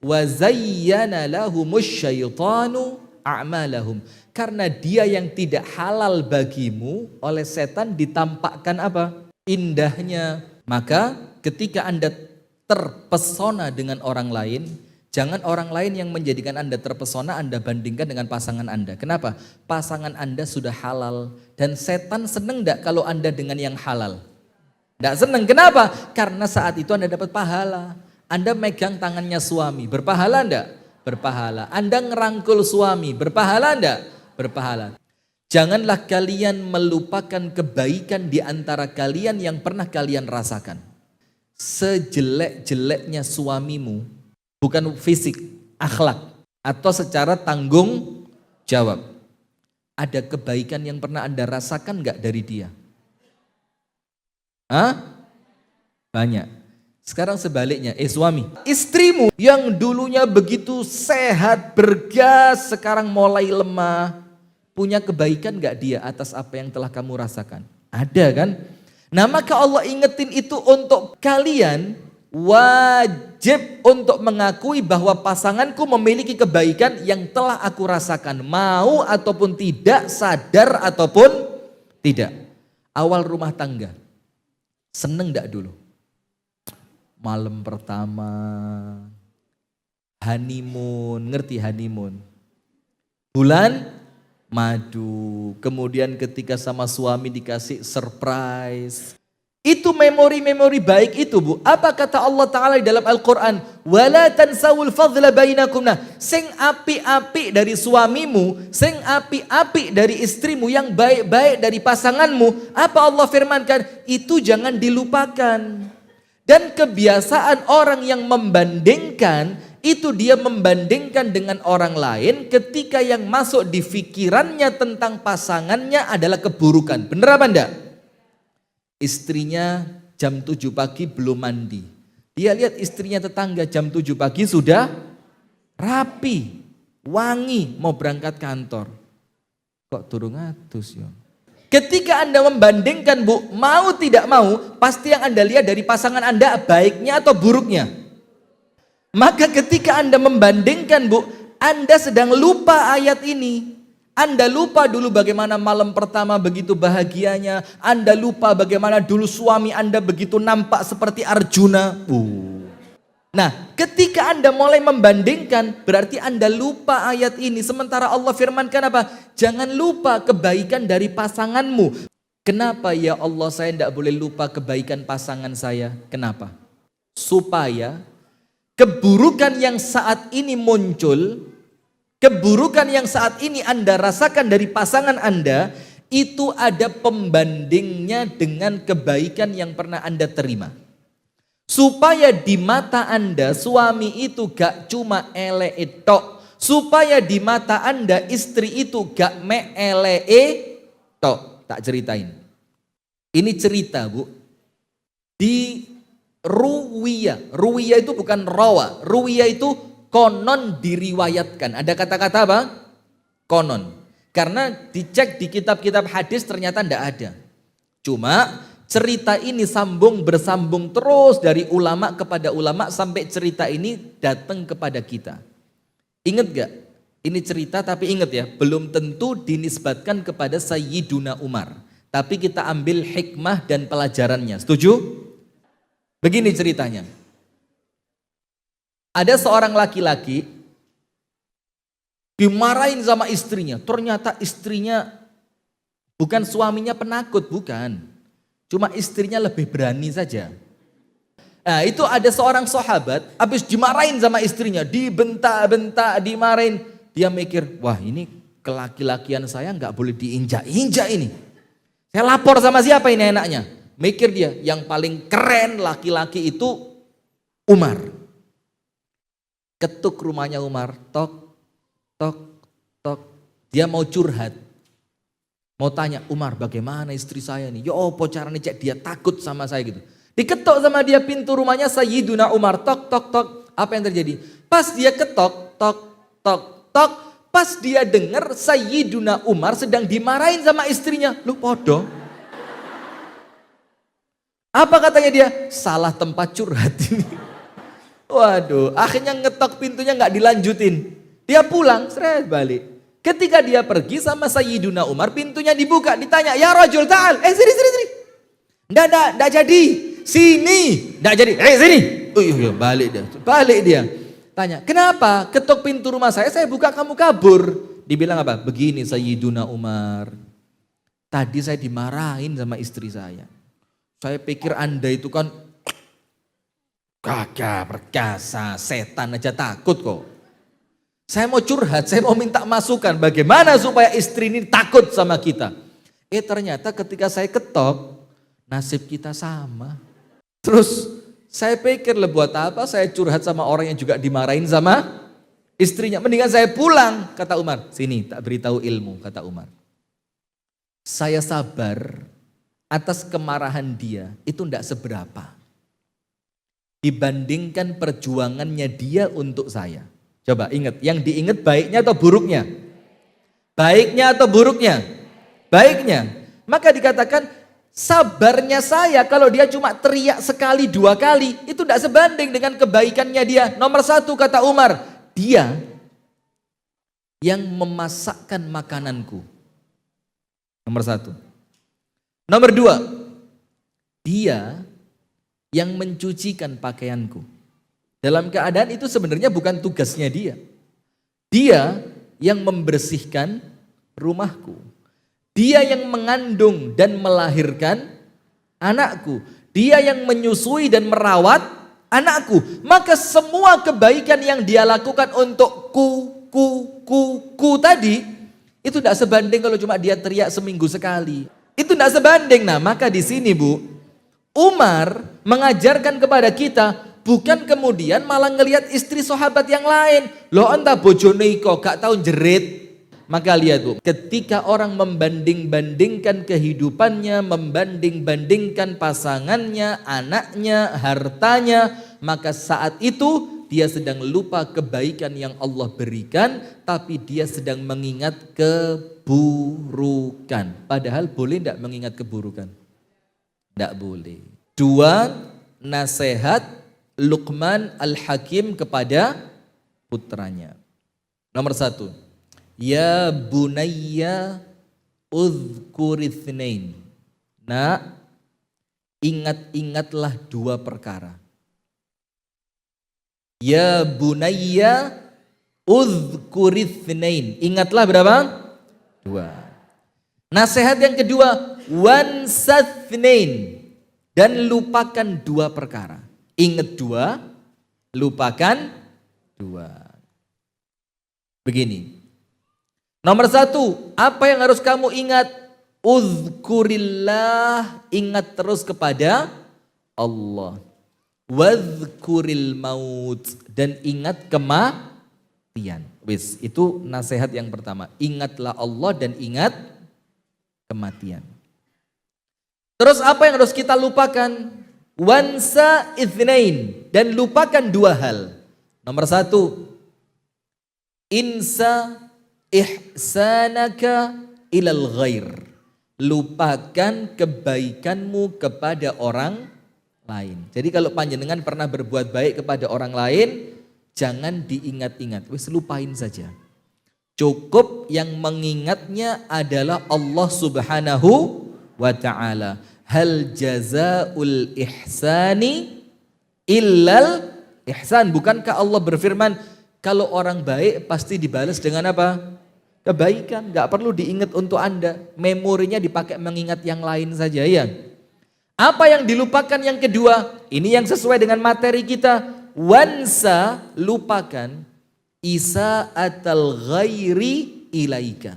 wa zayyana lahumus syaitanu a'malahum. Karena dia yang tidak halal bagimu oleh setan ditampakkan apa? Indahnya. Maka ketika Anda terpesona dengan orang lain, jangan orang lain yang menjadikan Anda terpesona Anda bandingkan dengan pasangan Anda. Kenapa? Pasangan Anda sudah halal dan setan seneng enggak kalau Anda dengan yang halal? Enggak seneng. Kenapa? Karena saat itu Anda dapat pahala. Anda megang tangannya suami, berpahala enggak? Berpahala. Anda ngerangkul suami, berpahala enggak? Berpahala. Janganlah kalian melupakan kebaikan di antara kalian yang pernah kalian rasakan. Sejelek-jeleknya suamimu, bukan fisik, akhlak, atau secara tanggung jawab. Ada kebaikan yang pernah Anda rasakan enggak dari dia? Hah? Banyak. Sekarang sebaliknya, suami, istrimu yang dulunya begitu sehat, bergas, sekarang mulai lemah, punya kebaikan gak dia atas apa yang telah kamu rasakan? Ada kan? Nah maka Allah ingetin itu untuk kalian, wajib untuk mengakui bahwa pasanganku memiliki kebaikan yang telah aku rasakan, mau ataupun tidak, sadar ataupun tidak. Awal rumah tangga, seneng gak dulu? Malam pertama, honeymoon, ngerti honeymoon? Bulan madu, kemudian ketika sama suami dikasih surprise. Itu memori-memori baik itu Bu. Apa kata Allah Ta'ala di dalam Al-Quran? Wala tansawul fadla bainakum. Nah, sing api-api dari suamimu, sing api-api dari istrimu, yang baik-baik dari pasanganmu. Apa Allah firmankan? Itu jangan dilupakan. Dan kebiasaan orang yang membandingkan, itu dia membandingkan dengan orang lain ketika yang masuk di pikirannya tentang pasangannya adalah keburukan. Bener apa enggak? Istrinya jam 7 pagi belum mandi. Dia lihat istrinya tetangga jam 7 pagi sudah rapi, wangi, mau berangkat kantor. Kok turun atus ya? Ketika Anda membandingkan Bu, mau tidak mau, pasti yang Anda lihat dari pasangan Anda baiknya atau buruknya. Maka ketika Anda membandingkan Bu, Anda sedang lupa ayat ini. Anda lupa dulu bagaimana malam pertama begitu bahagianya. Anda lupa bagaimana dulu suami Anda begitu nampak seperti Arjuna. Nah, ketika Anda mulai membandingkan, berarti Anda lupa ayat ini. Sementara Allah firmankan apa? Jangan lupa kebaikan dari pasanganmu. Kenapa ya Allah saya tidak boleh lupa kebaikan pasangan saya? Kenapa? Supaya keburukan yang saat ini muncul, keburukan yang saat ini Anda rasakan dari pasangan Anda, itu ada pembandingnya dengan kebaikan yang pernah Anda terima. Supaya di mata Anda suami itu gak cuma elek tok. Supaya di mata Anda istri itu gak elek tok. Tak ceritain. Ini cerita Bu. Di Ruwiyah. Ruwiyah itu bukan rawa. Ruwiyah itu konon diriwayatkan. Ada kata-kata apa? Konon. Karena dicek di kitab-kitab hadis ternyata tidak ada. Cuma cerita ini bersambung terus dari ulama kepada ulama sampai cerita ini datang kepada kita. Ingat gak? Ini cerita tapi ingat ya, belum tentu dinisbatkan kepada Sayyiduna Umar. Tapi kita ambil hikmah dan pelajarannya. Setuju? Begini ceritanya. Ada seorang laki-laki dimarahin sama istrinya. Ternyata istrinya bukan suaminya penakut, bukan. Cuma istrinya lebih berani saja. Nah itu ada seorang sahabat, habis dimarahin sama istrinya, dibentak-bentak, dimarahin. Dia mikir, wah ini kelaki-lakian saya nggak boleh diinjak-injak ini. Saya lapor sama siapa ini enaknya? Mikir dia, yang paling keren laki-laki itu Umar. Ketuk rumahnya Umar, tok, tok, tok. Dia mau curhat. Mau tanya, Umar bagaimana istri saya nih? Ya apa caranya cek dia takut sama saya gitu. Diketok sama dia pintu rumahnya Sayyiduna Umar. Tok, tok, tok. Apa yang terjadi? Pas dia ketok, tok, tok, tok. Pas dia dengar Sayyiduna Umar sedang dimarahin sama istrinya. Lu podo. Apa katanya dia? Salah tempat curhat ini. Waduh, akhirnya ngetok pintunya nggak dilanjutin. Dia pulang, seret balik. Ketika dia pergi sama Sayyiduna Umar, pintunya dibuka, ditanya, ya rajul ta'al, sini. Nggak jadi, sini. Nggak jadi, sini. Iya, balik dia. Tanya, kenapa? Ketok pintu rumah saya buka, kamu kabur. Dibilang apa? Begini Sayyiduna Umar, tadi saya dimarahin sama istri saya. Saya pikir Anda itu kan gagah, perkasa, setan aja takut kok. Saya mau curhat, saya mau minta masukan bagaimana supaya istri ini takut sama kita. Ternyata ketika saya ketok, nasib kita sama. Terus saya pikir buat apa saya curhat sama orang yang juga dimarahin sama istrinya. Mendingan saya pulang, kata Umar. Sini tak beritahu ilmu, kata Umar. Saya sabar atas kemarahan dia, itu tidak seberapa. Dibandingkan perjuangannya dia untuk saya. Coba ingat, yang diingat baiknya atau buruknya? Baiknya atau buruknya? Baiknya. Maka dikatakan sabarnya saya kalau dia cuma teriak sekali dua kali, itu tidak sebanding dengan kebaikannya dia. Nomor satu kata Umar, dia yang memasakkan makananku. Nomor satu. Nomor dua, dia yang mencucikan pakaianku. Dalam keadaan itu sebenarnya bukan tugasnya dia. Dia yang membersihkan rumahku. Dia yang mengandung dan melahirkan anakku. Dia yang menyusui dan merawat anakku. Maka semua kebaikan yang dia lakukan untuk ku tadi, itu tidak sebanding kalau cuma dia teriak seminggu sekali. Itu tidak sebanding. Nah, maka di sini Bu, Umar mengajarkan kepada kita, bukan kemudian malah ngelihat istri sahabat yang lain. Loh entah bojone iko gak tahu jerit. Maka lihat Bu, ketika orang membanding-bandingkan kehidupannya, membanding-bandingkan pasangannya, anaknya, hartanya, maka saat itu dia sedang lupa kebaikan yang Allah berikan, tapi dia sedang mengingat keburukan. Padahal boleh tidak mengingat keburukan? Tidak boleh. Dua, nasihat Luqman Al-Hakim kepada putranya. Nomor satu, ya bunayya udhkurithnain. Nah, ingat-ingatlah dua perkara. Ya bunayya udhkurithnain. Ingatlah berapa? Dua. Nasihat yang kedua, wansathnain. Dan lupakan dua perkara. Ingat dua, lupakan dua. Begini. Nomor satu, apa yang harus kamu ingat? Uzkurillah, ingat terus kepada Allah. Wadhkuril maut, dan ingat kematian. Wis, itu nasihat yang pertama. Ingatlah Allah dan ingat kematian. Terus apa yang harus kita lupakan? Wansa ithnain, dan lupakan dua hal. Nomor satu, insa ihsanaka ilal ghair. Lupakan kebaikanmu kepada orang lain. Jadi kalau panjenengan pernah berbuat baik kepada orang lain, jangan diingat-ingat, wis lupain saja. Cukup yang mengingatnya adalah Allah Subhanahu wa ta'ala. Hal jazaul ihsani illal ihsan. Bukankah Allah berfirman, kalau orang baik pasti dibalas dengan apa? Kebaikan. Gak perlu diingat untuk Anda. Memorinya dipakai mengingat yang lain saja ya. Apa yang dilupakan yang kedua? Ini yang sesuai dengan materi kita. Wansa, lupakan. Isa'atal ghairi ilaika.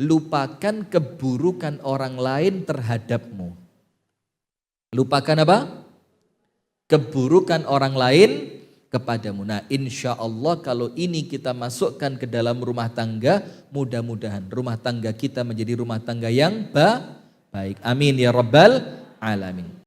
Lupakan keburukan orang lain terhadapmu. Lupakan apa? Keburukan orang lain kepadamu. Nah, insya Allah kalau ini kita masukkan ke dalam rumah tangga, mudah-mudahan rumah tangga kita menjadi rumah tangga yang baik. Amin ya rabbal alamin.